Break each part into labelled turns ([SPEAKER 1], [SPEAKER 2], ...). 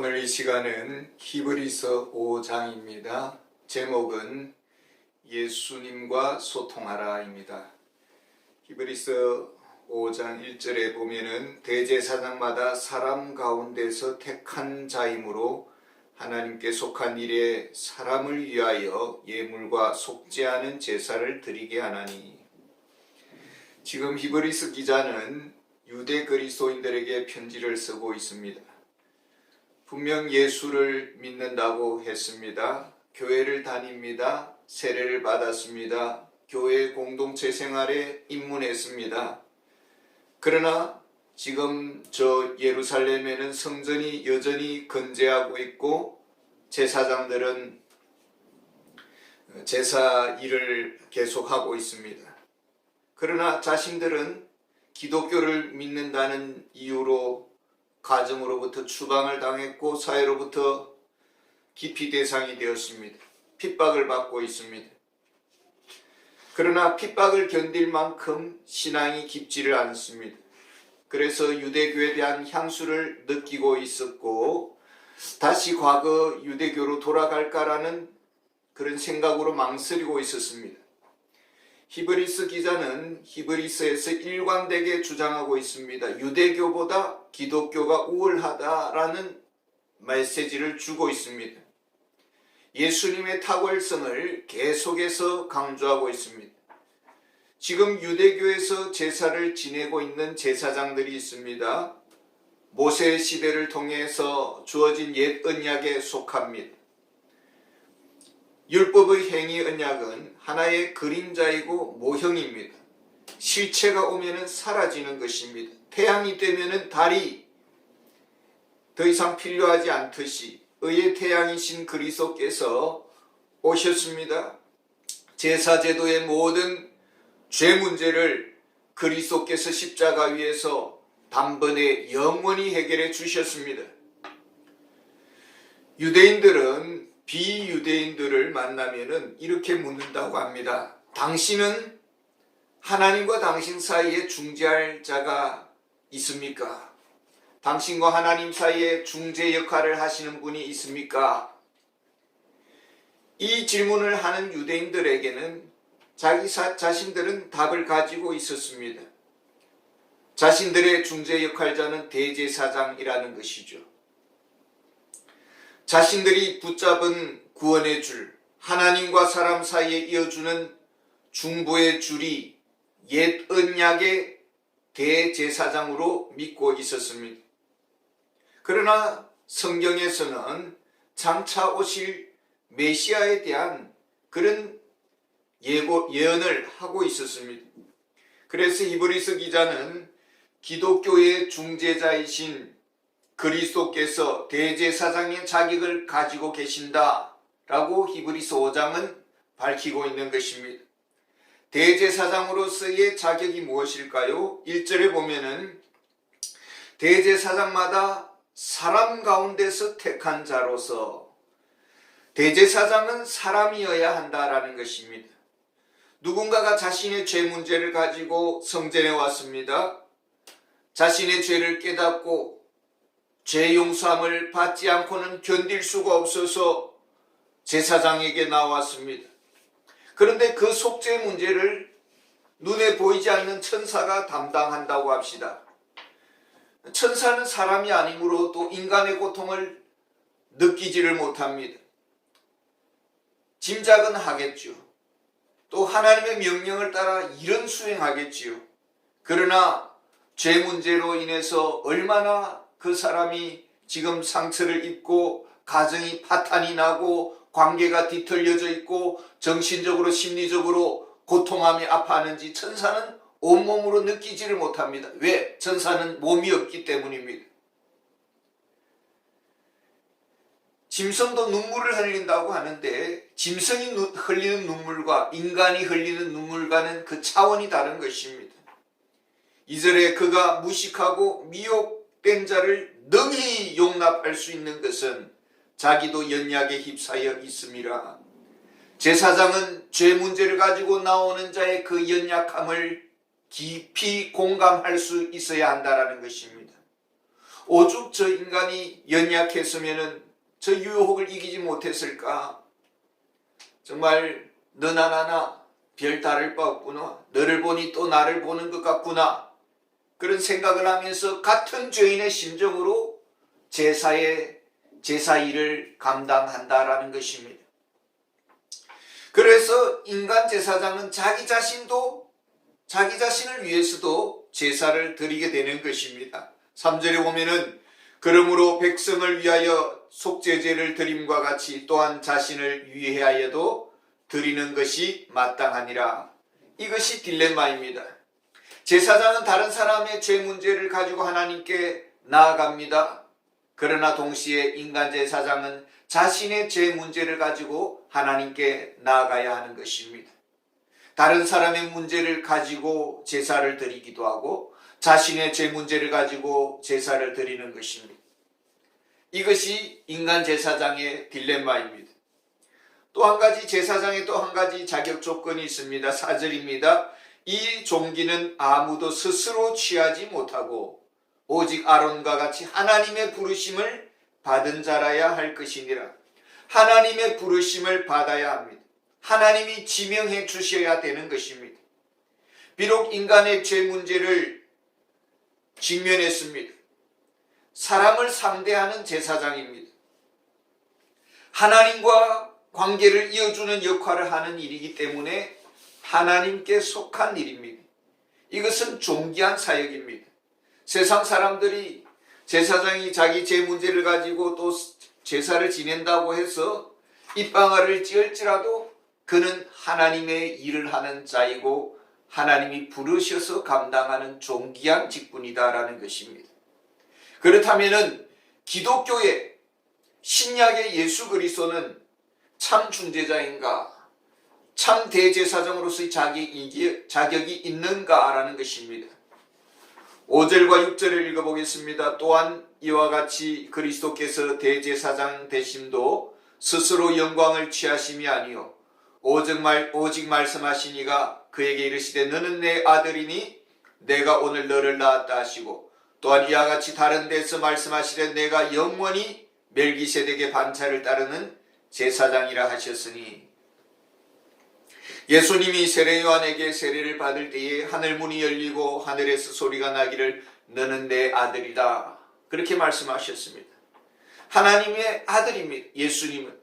[SPEAKER 1] 오늘 이 시간은 히브리서 5장입니다. 제목은 예수님과 소통하라입니다. 히브리서 5장 1절에 보면은 대제사장마다 사람 가운데서 택한 자이므로 하나님께 속한 일에 사람을 위하여 예물과 속지 않은 제사를 드리게 하나니. 지금 히브리서 기자는 유대 그리스도인들에게 편지를 쓰고 있습니다. 분명 예수를 믿는다고 했습니다. 교회를 다닙니다. 세례를 받았습니다. 교회 공동체 생활에 입문했습니다. 그러나 지금 저 예루살렘에는 성전이 여전히 건재하고 있고 제사장들은 제사 일을 계속하고 있습니다. 그러나 자신들은 기독교를 믿는다는 이유로 가정으로부터 추방을 당했고 사회로부터 기피 대상이 되었습니다. 핍박을 받고 있습니다. 그러나 핍박을 견딜 만큼 신앙이 깊지를 않습니다. 그래서 유대교에 대한 향수를 느끼고 있었고 다시 과거 유대교로 돌아갈까라는 그런 생각으로 망설이고 있었습니다. 히브리서 기자는 히브리서에서 일관되게 주장하고 있습니다. 유대교보다 기독교가 우월하다라는 메시지를 주고 있습니다. 예수님의 탁월성을 계속해서 강조하고 있습니다. 지금 유대교에서 제사를 지내고 있는 제사장들이 있습니다. 모세 시대를 통해서 주어진 옛 언약에 속합니다. 율법의 행위 언약은 하나의 그림자이고 모형입니다. 실체가 오면은 사라지는 것입니다. 태양이 되면은 달이 더 이상 필요하지 않듯이 의의 태양이신 그리스도께서 오셨습니다. 제사제도의 모든 죄 문제를 그리스도께서 십자가 위에서 단번에 영원히 해결해 주셨습니다. 유대인들은 비유대인들을 만나면은 이렇게 묻는다고 합니다. 당신은 하나님과 당신 사이에 중재할 자가 있습니까? 당신과 하나님 사이에 중재 역할을 하시는 분이 있습니까? 이 질문을 하는 유대인들에게는 자신들은 답을 가지고 있었습니다. 자신들의 중재 역할자는 대제사장이라는 것이죠. 자신들이 붙잡은 구원의 줄, 하나님과 사람 사이에 이어주는 중보의 줄이 옛 언약의 대제사장으로 믿고 있었습니다. 그러나 성경에서는 장차 오실 메시아에 대한 그런 예언을 하고 있었습니다. 그래서 히브리서 기자는 기독교의 중재자이신 그리스도께서 대제사장의 자격을 가지고 계신다라고 히브리서 5장은 밝히고 있는 것입니다. 대제사장으로서의 자격이 무엇일까요? 1절에 보면은 대제사장마다 사람 가운데서 택한 자로서 대제사장은 사람이어야 한다라는 것입니다. 누군가가 자신의 죄 문제를 가지고 성전에 왔습니다. 자신의 죄를 깨닫고 죄 용서함을 받지 않고는 견딜 수가 없어서 제사장에게 나왔습니다. 그런데 그 속죄 문제를 눈에 보이지 않는 천사가 담당한다고 합시다. 천사는 사람이 아니므로 또 인간의 고통을 느끼지를 못합니다. 짐작은 하겠죠. 또 하나님의 명령을 따라 일은 수행하겠지요. 그러나 죄 문제로 인해서 얼마나 그 사람이 지금 상처를 입고 가정이 파탄이 나고 관계가 뒤틀려져 있고 정신적으로 심리적으로 고통하며 아파하는지 천사는 온몸으로 느끼지를 못합니다. 왜? 천사는 몸이 없기 때문입니다. 짐승도 눈물을 흘린다고 하는데 짐승이 흘리는 눈물과 인간이 흘리는 눈물과는 그 차원이 다른 것입니다. 2절에 그가 무식하고 미혹된 자를 능히 용납할 수 있는 것은 자기도 연약에 휩싸여 있음이라. 제사장은 죄 문제를 가지고 나오는 자의 그 연약함을 깊이 공감할 수 있어야 한다는 것입니다. 오죽 저 인간이 연약했으면은 저 유혹을 이기지 못했을까? 정말 너나 나나 별 다를 바 없구나. 너를 보니 또 나를 보는 것 같구나. 그런 생각을 하면서 같은 죄인의 심정으로 제사 일을 감당한다라는 것입니다. 그래서 인간 제사장은 자기 자신을 위해서도 제사를 드리게 되는 것입니다. 3절에 보면은 그러므로 백성을 위하여 속죄제를 드림과 같이 또한 자신을 위하여도 드리는 것이 마땅하니라. 이것이 딜레마입니다. 제사장은 다른 사람의 죄 문제를 가지고 하나님께 나아갑니다. 그러나 동시에 인간 제사장은 자신의 죄 문제를 가지고 하나님께 나아가야 하는 것입니다. 다른 사람의 문제를 가지고 제사를 드리기도 하고 자신의 죄 문제를 가지고 제사를 드리는 것입니다. 이것이 인간 제사장의 딜레마입니다. 또 한 가지 제사장의 또 한 가지 자격 조건이 있습니다. 4절입니다. 이 종기는 아무도 스스로 취하지 못하고 오직 아론과 같이 하나님의 부르심을 받은 자라야 할 것이니라. 하나님의 부르심을 받아야 합니다. 하나님이 지명해 주셔야 되는 것입니다. 비록 인간의 죄 문제를 직면했습니다. 사람을 상대하는 제사장입니다. 하나님과 관계를 이어주는 역할을 하는 일이기 때문에 하나님께 속한 일입니다. 이것은 존귀한 사역입니다. 세상 사람들이 제사장이 자기 죄 문제를 가지고 또 제사를 지낸다고 해서 입방아를 찧을지라도 그는 하나님의 일을 하는 자이고 하나님이 부르셔서 감당하는 존귀한 직분이다라는 것입니다. 그렇다면 기독교의 신약의 예수 그리스도는 참 중재자인가? 참 대제사장으로서의 자격이 있는가라는 것입니다. 5절과 6절을 읽어보겠습니다. 또한 이와 같이 그리스도께서 대제사장 되심도 스스로 영광을 취하심이 아니요 오직 말씀하시니가 그에게 이르시되 너는 내 아들이니 내가 오늘 너를 낳았다 하시고 또한 이와 같이 다른 데서 말씀하시되 내가 영원히 멜기세덱의 반차를 따르는 제사장이라 하셨으니 예수님이 세례 요한에게 세례를 받을 때에 하늘 문이 열리고 하늘에서 소리가 나기를 너는 내 아들이다 그렇게 말씀하셨습니다. 하나님의 아들입니다. 예수님은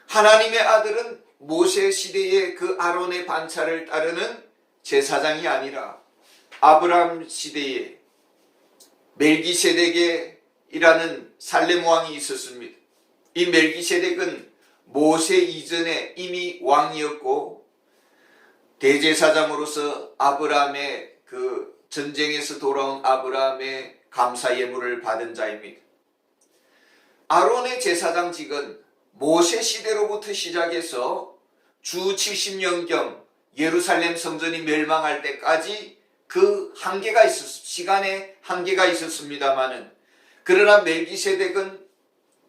[SPEAKER 1] 하나님의 아들은 모세 시대의 그 아론의 반차를 따르는 제사장이 아니라 아브라함 시대에 멜기세덱이라는 살렘 왕이 있었습니다. 이 멜기세덱은 모세 이전에 이미 왕이었고 대제사장으로서 아브라함의 그 전쟁에서 돌아온 아브라함의 감사 예물을 받은 자입니다. 아론의 제사장직은 모세 시대로부터 시작해서 주 70년경 예루살렘 성전이 멸망할 때까지 그 한계가 시간에 한계가 있었습니다마는 그러나 멜기세덱은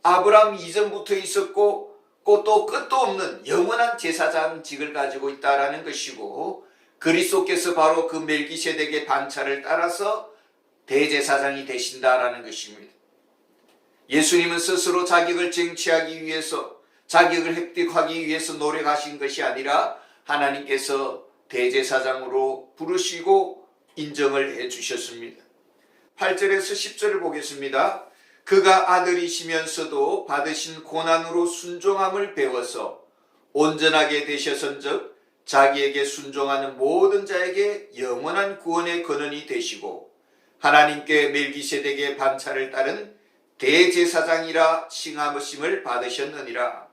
[SPEAKER 1] 아브라함 이전부터 있었고 또 끝도 없는 영원한 제사장직을 가지고 있다라는 것이고 그리스도께서 바로 그 멜기세덱의 반차를 따라서 대제사장이 되신다라는 것입니다. 예수님은 스스로 자격을 쟁취하기 위해서 자격을 획득하기 위해서 노력하신 것이 아니라 하나님께서 대제사장으로 부르시고 인정을 해주셨습니다. 8절에서 10절을 보겠습니다. 그가 아들이시면서도 받으신 고난으로 순종함을 배워서 온전하게 되셨은즉 자기에게 순종하는 모든 자에게 영원한 구원의 근원이 되시고 하나님께 멜기세덱의 반차를 따른 대제사장이라 칭함을 받으셨느니라.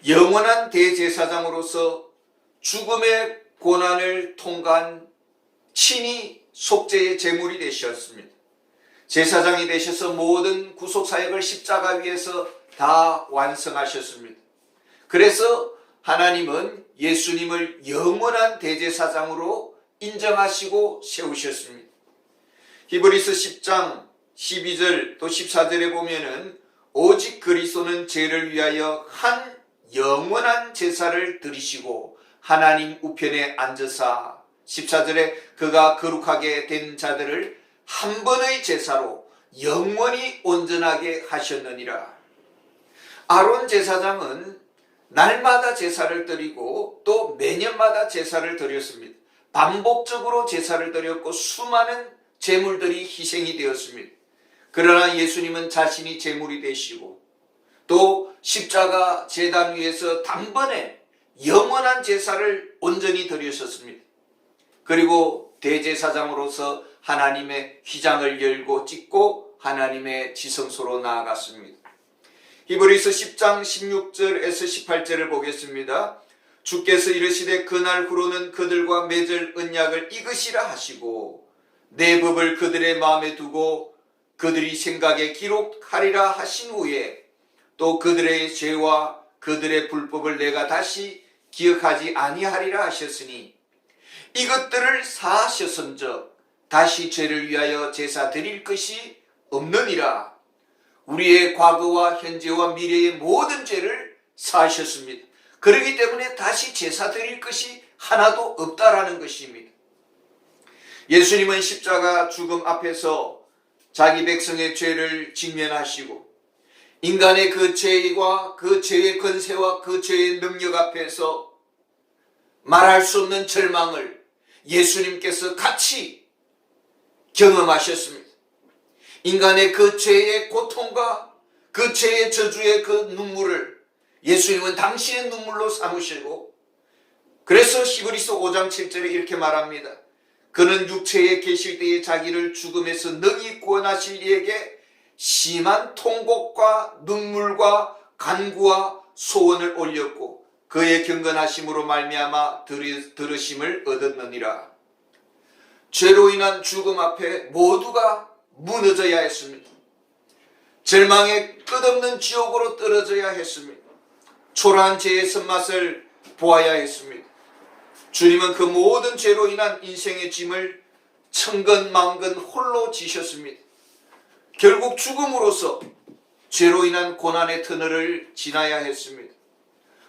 [SPEAKER 1] 영원한 대제사장으로서 죽음의 고난을 통과한 친히 속죄의 제물이 되셨습니다. 제사장이 되셔서 모든 구속사역을 십자가 위에서 다 완성하셨습니다. 그래서 하나님은 예수님을 영원한 대제사장으로 인정하시고 세우셨습니다. 히브리서 10장 12절 또 14절에 보면은 오직 그리스도는 죄를 위하여 한 영원한 제사를 드리시고 하나님 우편에 앉으사 14절에 그가 거룩하게 된 자들을 한 번의 제사로 영원히 온전하게 하셨느니라. 아론 제사장은 날마다 제사를 드리고 또 매년마다 제사를 드렸습니다. 반복적으로 제사를 드렸고 수많은 제물들이 희생이 되었습니다. 그러나 예수님은 자신이 제물이 되시고 또 십자가 제단 위에서 단번에 영원한 제사를 온전히 드리셨습니다. 그리고 대제사장으로서 하나님의 휘장을 열고 찢고 하나님의 지성소로 나아갔습니다. 히브리서 10장 16절에서 18절을 보겠습니다. 주께서 이르시되 그날 후로는 그들과 맺을 언약을 이것이라 하시고 내 법을 그들의 마음에 두고 그들이 생각에 기록하리라 하신 후에 또 그들의 죄와 그들의 불법을 내가 다시 기억하지 아니하리라 하셨으니 이것들을 사하셨은즉 다시 죄를 위하여 제사 드릴 것이 없느니라. 우리의 과거와 현재와 미래의 모든 죄를 사하셨습니다. 그렇기 때문에 다시 제사 드릴 것이 하나도 없다라는 것입니다. 예수님은 십자가 죽음 앞에서 자기 백성의 죄를 직면하시고 인간의 그 죄와 그 죄의 권세와 그 죄의 능력 앞에서 말할 수 없는 절망을 예수님께서 같이 경험하셨습니다. 인간의 그 죄의 고통과 그 죄의 저주의 그 눈물을 예수님은 당신의 눈물로 삼으시고 그래서 히브리서 5장 7절에 이렇게 말합니다. 그는 육체에 계실 때에 자기를 죽음에서 능히 구원하실 이에게 심한 통곡과 눈물과 간구와 소원을 올렸고 그의 경건하심으로 말미암아 들으심을 얻었느니라. 죄로 인한 죽음 앞에 모두가 무너져야 했습니다. 절망의 끝없는 지옥으로 떨어져야 했습니다. 초라한 죄의 쓴맛을 보아야 했습니다. 주님은 그 모든 죄로 인한 인생의 짐을 천근만근 홀로 지셨습니다. 결국 죽음으로써 죄로 인한 고난의 터널을 지나야 했습니다.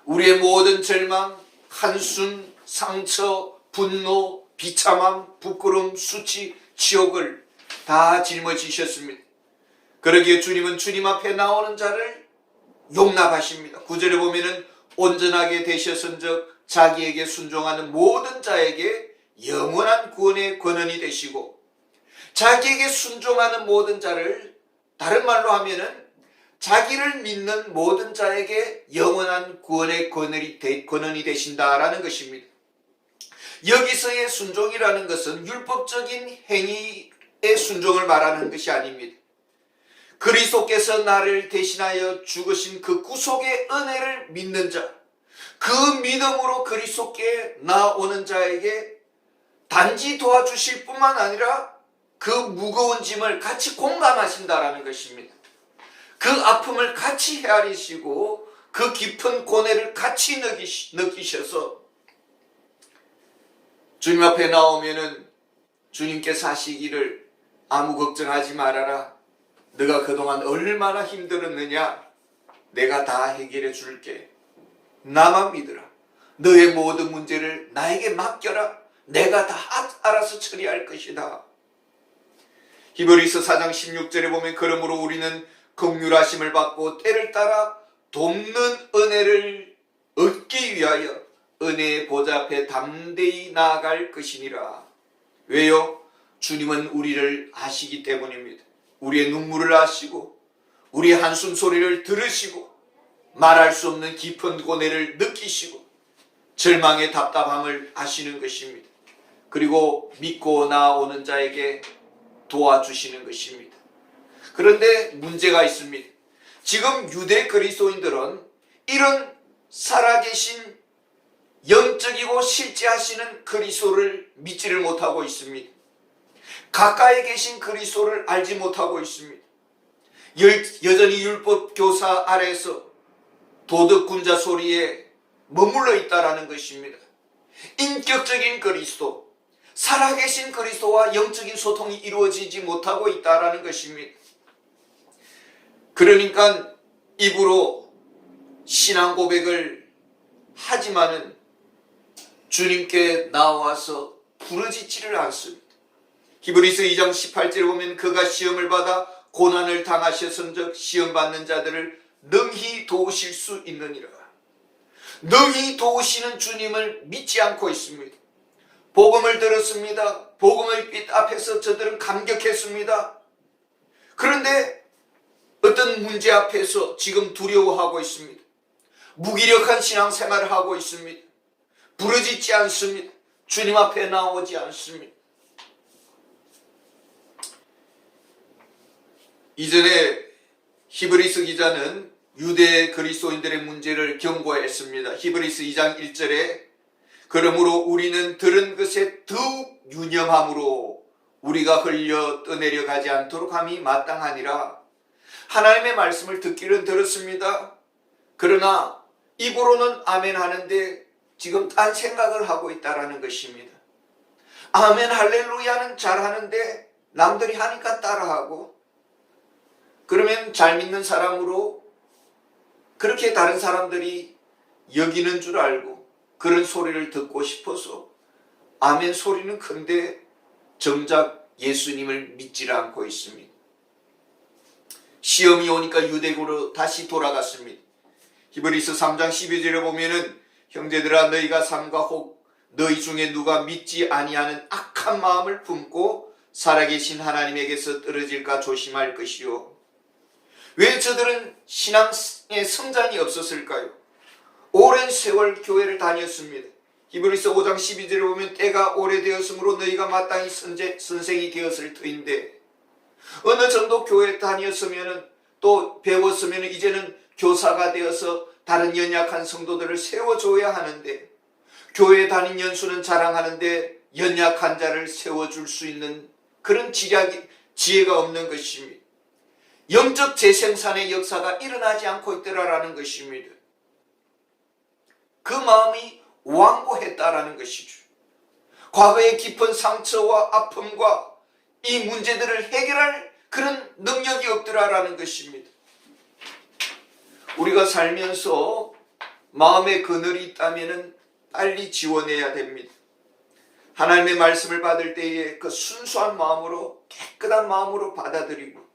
[SPEAKER 1] 우리의 모든 절망, 한숨, 상처, 분노, 비참함, 부끄러움, 수치, 지옥을 다 짊어지셨습니다. 그러기에 주님은 주님 앞에 나오는 자를 용납하십니다. 9절에 보면은 온전하게 되셨은즉 자기에게 순종하는 모든 자에게 영원한 구원의 권한이 되시고 자기에게 순종하는 모든 자를 다른 말로 하면은 자기를 믿는 모든 자에게 영원한 구원의 권한이 되신다라는 것입니다. 여기서의 순종이라는 것은 율법적인 행위의 순종을 말하는 것이 아닙니다. 그리스도께서 나를 대신하여 죽으신 그 구속의 은혜를 믿는 자, 그 믿음으로 그리스도께 나오는 자에게 단지 도와주실 뿐만 아니라 그 무거운 짐을 같이 공감하신다라는 것입니다. 그 아픔을 같이 헤아리시고 그 깊은 고뇌를 같이 느끼셔서 주님 앞에 나오면은 주님께서 하시기를 아무 걱정하지 말아라. 너가 그동안 얼마나 힘들었느냐? 내가 다 해결해 줄게. 나만 믿으라. 너의 모든 문제를 나에게 맡겨라. 내가 다 알아서 처리할 것이다. 히브리서 4장 16절에 보면 그러므로 우리는 긍휼하심을 받고 때를 따라 돕는 은혜를 얻기 위하여 은혜의 보좌 앞에 담대히 나아갈 것이니라. 왜요? 주님은 우리를 아시기 때문입니다. 우리의 눈물을 아시고 우리의 한숨 소리를 들으시고 말할 수 없는 깊은 고뇌를 느끼시고 절망의 답답함을 아시는 것입니다. 그리고 믿고 나오는 자에게 도와주시는 것입니다. 그런데 문제가 있습니다. 지금 유대 그리스도인들은 이런 살아계신 영적이고 실제하시는 그리스도를 믿지를 못하고 있습니다. 가까이 계신 그리스도를 알지 못하고 있습니다. 여전히 율법 교사 아래에서 도덕군자 소리에 머물러 있다라는 것입니다. 인격적인 그리스도, 살아계신 그리스도와 영적인 소통이 이루어지지 못하고 있다라는 것입니다. 그러니까 입으로 신앙 고백을 하지만은 주님께 나와서 부르짖지를 않습니다. 히브리서 2장 18절에 보면 그가 시험을 받아 고난을 당하셨은즉 시험 받는 자들을 능히 도우실 수 있느니라. 능히 도우시는 주님을 믿지 않고 있습니다. 복음을 들었습니다. 복음의 빛 앞에서 저들은 감격했습니다. 그런데 어떤 문제 앞에서 지금 두려워하고 있습니다. 무기력한 신앙생활을 하고 있습니다. 부르짖지 않습니다. 주님 앞에 나오지 않습니다. 이전에 히브리서 기자는 유대 그리스도인들의 문제를 경고했습니다. 히브리서 2장 1절에 그러므로 우리는 들은 것에 더욱 유념함으로 우리가 흘려 떠내려 가지 않도록 함이 마땅하니라. 하나님의 말씀을 듣기는 들었습니다. 그러나 입으로는 아멘 하는데 지금 딴 생각을 하고 있다라는 것입니다. 아멘 할렐루야는 잘하는데 남들이 하니까 따라하고, 그러면 잘 믿는 사람으로 그렇게 다른 사람들이 여기는 줄 알고 그런 소리를 듣고 싶어서 아멘 소리는 큰데 정작 예수님을 믿지 않고 있습니다. 시험이 오니까 유대교로 다시 돌아갔습니다. 히브리서 3장 12절에 보면은 형제들아 너희가 삼가 혹 너희 중에 누가 믿지 아니하는 악한 마음을 품고 살아계신 하나님에게서 떨어질까 조심할 것이요. 왜 저들은 신앙의 성장이 없었을까요? 오랜 세월 교회를 다녔습니다. 히브리서 5장 12절에 보면 때가 오래되었으므로 너희가 마땅히 선생이 되었을 터인데, 어느 정도 교회 다녔으면 또 배웠으면 이제는 교사가 되어서 다른 연약한 성도들을 세워줘야 하는데, 교회 다닌 연수는 자랑하는데 연약한 자를 세워줄 수 있는 그런 지혜가 없는 것입니다. 영적 재생산의 역사가 일어나지 않고 있더라라는 것입니다. 그 마음이 완고했다라는 것이죠. 과거의 깊은 상처와 아픔과 이 문제들을 해결할 그런 능력이 없더라라는 것입니다. 우리가 살면서 마음의 그늘이 있다면 빨리 지워내야 됩니다. 하나님의 말씀을 받을 때에 그 순수한 마음으로, 깨끗한 마음으로 받아들이고,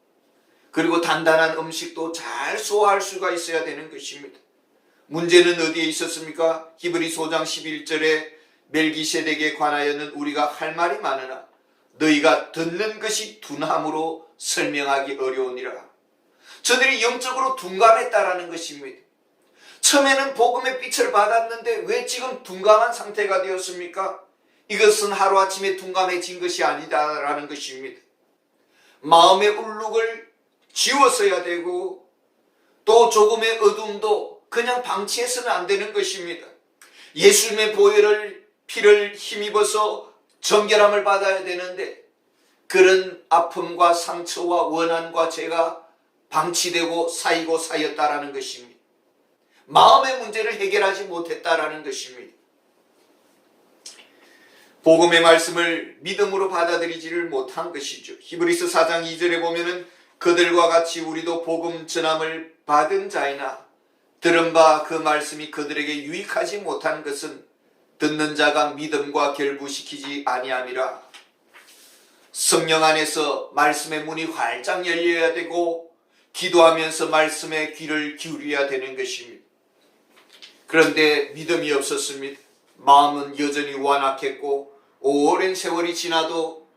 [SPEAKER 1] 그리고 단단한 음식도 잘 소화할 수가 있어야 되는 것입니다. 문제는 어디에 있었습니까? 히브리서 5장 11절에 멜기세덱에 관하여는 우리가 할 말이 많으나 너희가 듣는 것이 둔함으로 설명하기 어려우니라. 저들이 영적으로 둔감했다라는 것입니다. 처음에는 복음의 빛을 받았는데 왜 지금 둔감한 상태가 되었습니까? 이것은 하루아침에 둔감해진 것이 아니다라는 것입니다. 마음의 울룩을 지웠어야 되고, 또 조금의 어둠도 그냥 방치해서는 안 되는 것입니다. 예수님의 보혈을 피를 힘입어서 정결함을 받아야 되는데 그런 아픔과 상처와 원한과 죄가 방치되고 쌓이고 쌓였다라는 것입니다. 마음의 문제를 해결하지 못했다라는 것입니다. 복음의 말씀을 믿음으로 받아들이지를 못한 것이죠. 히브리서 4장 2절에 보면은 그들과 같이 우리도 복음 전함을 받은 자이나 들은 바 그 말씀이 그들에게 유익하지 못한 것은 듣는 자가 믿음과 결부시키지 아니함이라. 성령 안에서 말씀의 문이 활짝 열려야 되고 기도하면서 말씀에 귀를 기울여야 되는 것입니다. 그런데 믿음이 없었습니다. 마음은 여전히 완악했고 오랜 세월이 지나도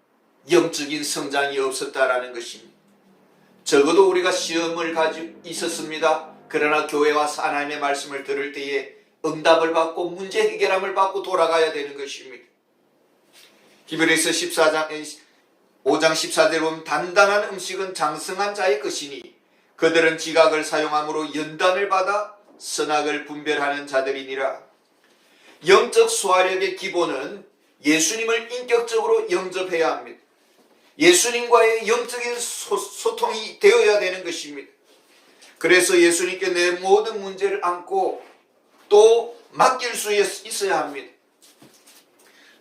[SPEAKER 1] 영적인 성장이 없었다라는 것입니다. 적어도 우리가 시험을 가지고 있었습니다. 그러나 교회 와서 하나님의 말씀을 들을 때에 응답을 받고 문제 해결함을 받고 돌아가야 되는 것입니다. 히브리서 5장 14절에 보면 단단한 음식은 장성한 자의 것이니 그들은 지각을 사용함으로 연단을 받아 선악을 분별하는 자들이니라. 영적 소화력의 기본은 예수님을 인격적으로 영접해야 합니다. 예수님과의 영적인 소통이 되어야 되는 것입니다. 그래서 예수님께 내 모든 문제를 안고 또 맡길 수 있어야 합니다.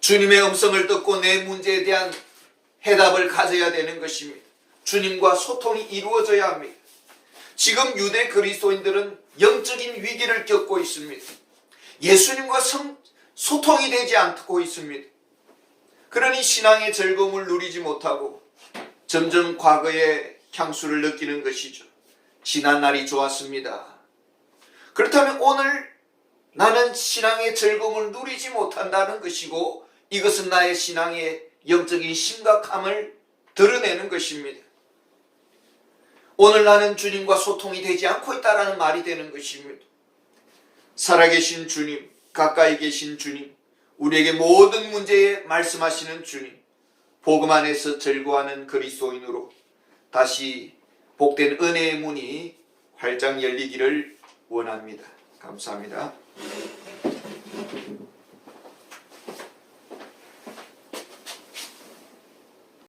[SPEAKER 1] 주님의 음성을 듣고 내 문제에 대한 해답을 가져야 되는 것입니다. 주님과 소통이 이루어져야 합니다. 지금 유대 그리스도인들은 영적인 위기를 겪고 있습니다. 예수님과 소통이 되지 않고 있습니다. 그러니 신앙의 즐거움을 누리지 못하고 점점 과거의 향수를 느끼는 것이죠. 지난 날이 좋았습니다. 그렇다면 오늘 나는 신앙의 즐거움을 누리지 못한다는 것이고, 이것은 나의 신앙의 영적인 심각함을 드러내는 것입니다. 오늘 나는 주님과 소통이 되지 않고 있다는 말이 되는 것입니다. 살아계신 주님, 가까이 계신 주님, 우리에게 모든 문제에 말씀하시는 주님, 복음 안에서 즐거워하는 그리스도인으로 다시 복된 은혜의 문이 활짝 열리기를 원합니다. 감사합니다.